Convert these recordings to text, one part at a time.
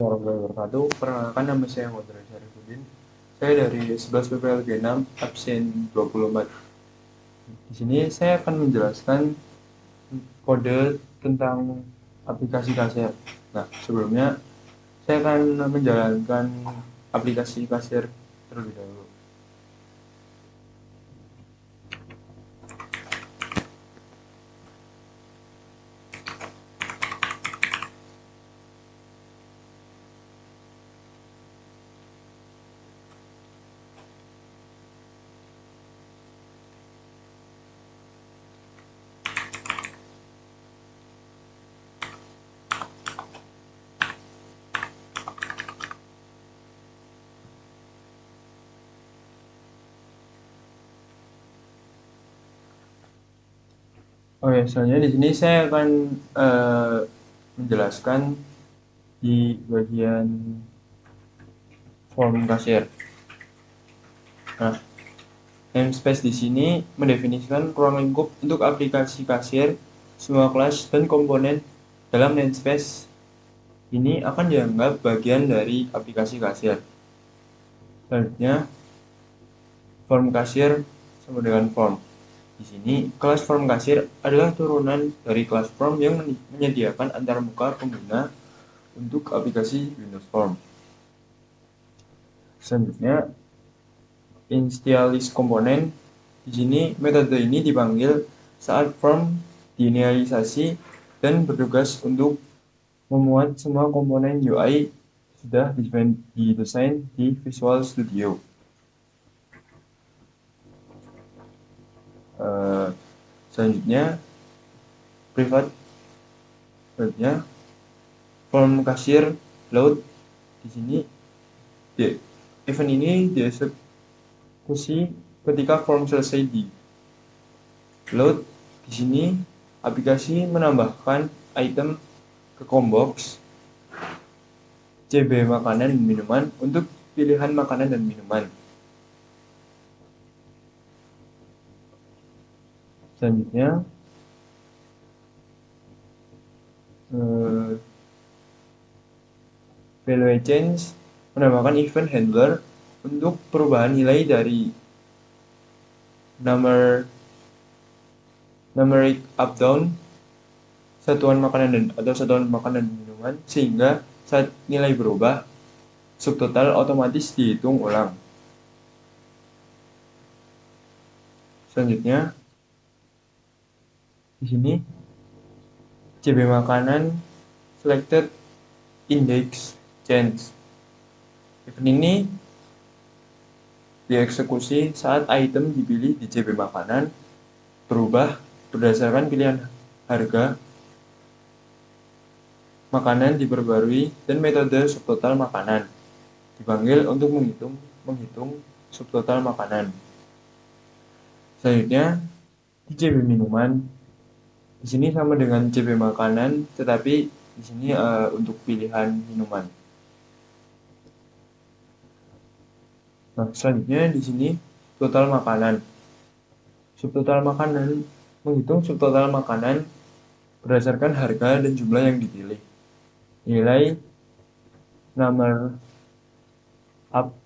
Warahmatullahi wabarakatuh. Perkenalkan, nama saya Muhammad Syarifuddin. Saya dari 11 PPLG 6, absen 24. Di sini saya akan menjelaskan kode tentang aplikasi kasir. Nah, sebelumnya saya akan menjalankan aplikasi kasir terlebih dahulu. Oke, selanjutnya di sini saya akan menjelaskan di bagian form kasir. Nah, namespace di sini mendefinisikan ruang lingkup untuk aplikasi kasir. Semua kelas dan komponen dalam namespace ini akan dianggap bagian dari aplikasi kasir. Selanjutnya, form kasir sama dengan form. Di sini, kelas form kasir adalah turunan dari kelas form yang menyediakan antarmuka pengguna untuk aplikasi Windows Form. Selanjutnya, initialize komponen. Di sini metode ini dipanggil saat form diinisialisasi dan bertugas untuk memuat semua komponen UI sudah didesain di Visual Studio. Selanjutnya, private. Selanjutnya, form kasir load. Di sini, event ini dieksekusi ketika form selesai di load. Di sini, aplikasi menambahkan item ke combox CB makanan dan minuman untuk pilihan makanan dan minuman. Selanjutnya, value change menambahkan event handler untuk perubahan nilai dari numeric up down satuan makanan atau satuan makanan dan minuman, sehingga saat nilai berubah subtotal otomatis dihitung ulang. Selanjutnya, di sini CB makanan selected index change. Event ini dieksekusi saat item dipilih di CB makanan berubah berdasarkan pilihan harga makanan diperbarui dan metode subtotal makanan dipanggil untuk menghitung subtotal makanan. Selanjutnya, di CB minuman. Di sini sama dengan CB makanan, tetapi di sini untuk pilihan minuman. Nah, selanjutnya di sini total makanan. Subtotal makanan menghitung subtotal makanan berdasarkan harga dan jumlah yang dipilih. Nilai number up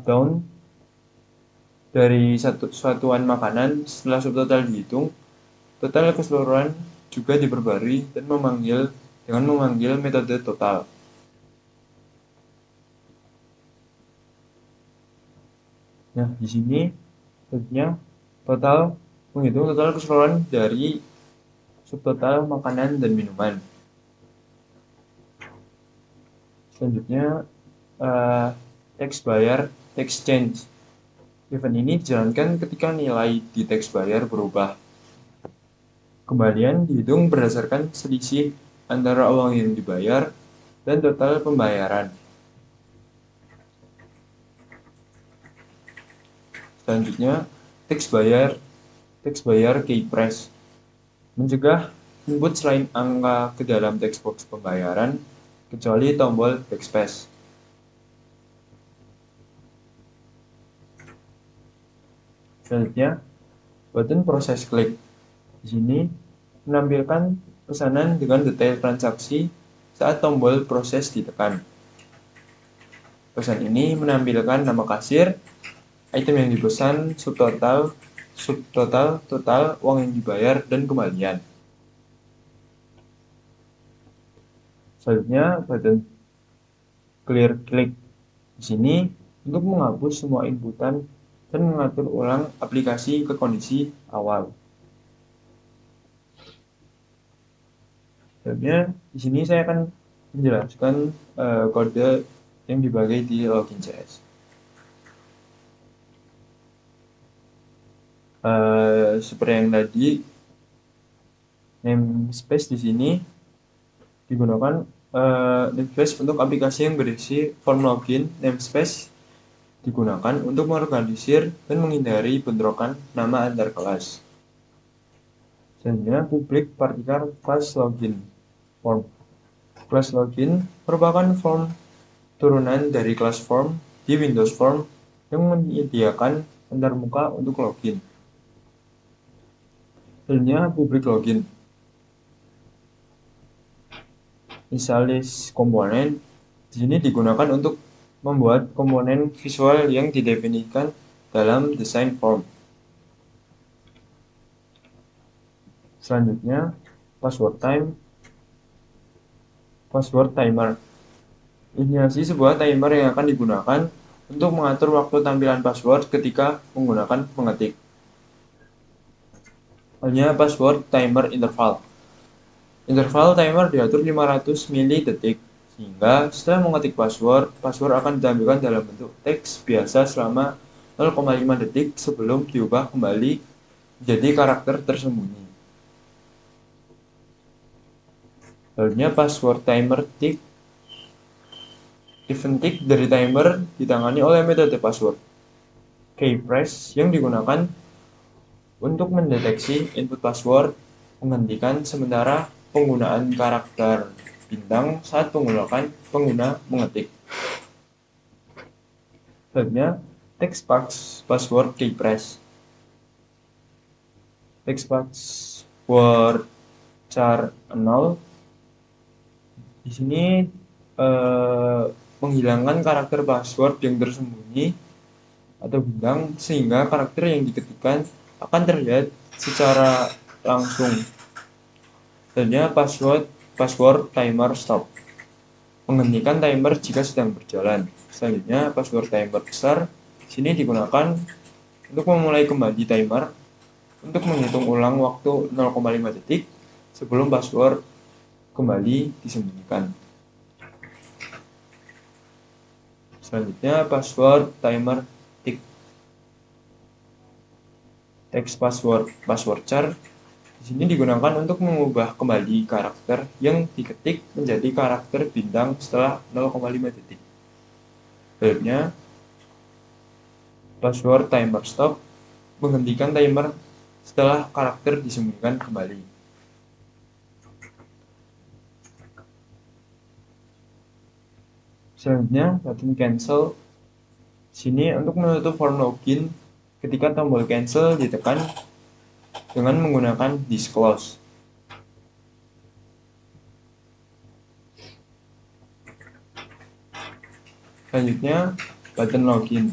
down dari satuan makanan setelah subtotal dihitung. Total keseluruhan juga diperbarui dan memanggil metode total. Nah, di sini tentunya total menghitung total keseluruhan dari subtotal makanan dan minuman. Selanjutnya, text buyer, text change. Event ini dijalankan ketika nilai di text buyer berubah. Kembalian dihitung berdasarkan selisih antara uang yang dibayar dan total pembayaran. Selanjutnya, text buyer key press. Mencegah input selain angka ke dalam text box pembayaran, kecuali tombol backspace. Selanjutnya, button proses klik. Di sini menampilkan pesanan dengan detail transaksi saat tombol proses ditekan. Pesan ini menampilkan nama kasir, item yang dipesan, subtotal, total, uang yang dibayar, dan kembalian. Selanjutnya, button clear click di sini untuk menghapus semua inputan dan mengatur ulang aplikasi ke kondisi awal. Selanjutnya, di sini saya akan menjelaskan kode yang dibagi di login.js. Seperti yang tadi, namespace di sini digunakan namespace untuk aplikasi yang berisi form login. Namespace digunakan untuk mengorganisir dan menghindari bentrokan nama antar kelas. Selanjutnya, public particular class login form. Class login merupakan form turunan dari class form di Windows Form yang menyediakan antarmuka untuk login. Selanjutnya, public login. Initialize komponen di sini digunakan untuk membuat komponen visual yang didefinisikan dalam desain form. Selanjutnya, password timer. Inisiasi sebuah timer yang akan digunakan untuk mengatur waktu tampilan password ketika menggunakan mengetik. Hanya password timer interval. Interval timer diatur 500 mili detik, sehingga setelah mengetik password akan ditampilkan dalam bentuk teks biasa selama 0,5 detik sebelum diubah kembali menjadi karakter tersembunyi. Selanjutnya, password timer tick. Event tick dari timer ditangani oleh metode password keypress yang digunakan untuk mendeteksi input password, menghentikan sementara penggunaan karakter bintang saat pengguna mengetik. Selanjutnya, text password keypress. Text password char 0 di sini menghilangkan karakter password yang tersembunyi atau bintang sehingga karakter yang diketikkan akan terlihat secara langsung. Selanjutnya, password timer stop. Menghentikan timer jika sedang berjalan. Selanjutnya, password timer besar. Sini digunakan untuk memulai kembali timer untuk menghitung ulang waktu 0,5 detik sebelum password kembali disembunyikan. Selanjutnya, password timer tick. Text password char di sini digunakan untuk mengubah kembali karakter yang diketik menjadi karakter bintang setelah 0,5 detik. Selanjutnya, password timer stop menghentikan timer setelah karakter disembunyikan kembali. Selanjutnya, button cancel. Sini untuk menutup form login ketika tombol cancel ditekan dengan menggunakan disclose. Selanjutnya, button login.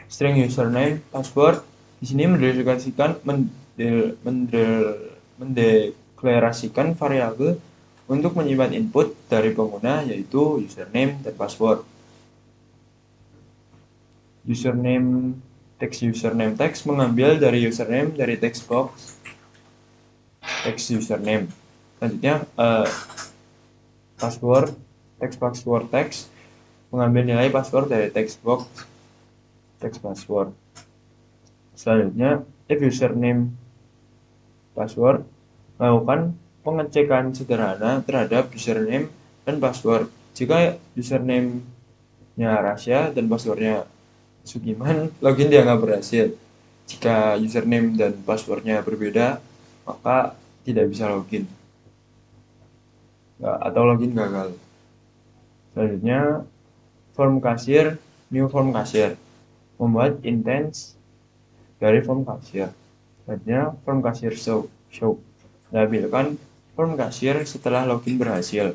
String username, password di sini mendeklarasikan variabel untuk menyimpan input dari pengguna yaitu username dan password. Username text mengambil dari username dari text box text username. Selanjutnya password text mengambil nilai password dari text box text password. Selanjutnya, if username password melakukan pengecekan sederhana terhadap username dan password. Jika username-nya rahasia dan passwordnya Sugiman, login dianggap berhasil. Jika username dan passwordnya berbeda, maka tidak bisa login atau login gagal. Selanjutnya, form kasir, new form kasir, membuat instance dari form kasir. Selanjutnya, form kasir show menampilkan form kasir setelah login berhasil.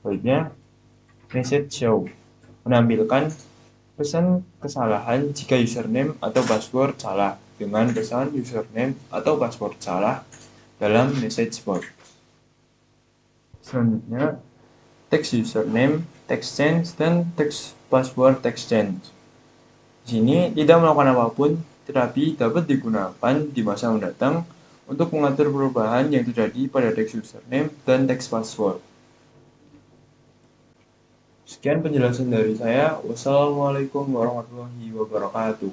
Selanjutnya, message show menampilkan pesan kesalahan jika username atau password salah dengan pesan username atau password salah dalam message box. Selanjutnya, text username, text change, dan text password text change. Di sini tidak melakukan apapun, tetapi dapat digunakan di masa mendatang untuk mengatur perubahan yang terjadi pada text username dan text password. Sekian penjelasan dari saya. Wassalamualaikum warahmatullahi wabarakatuh.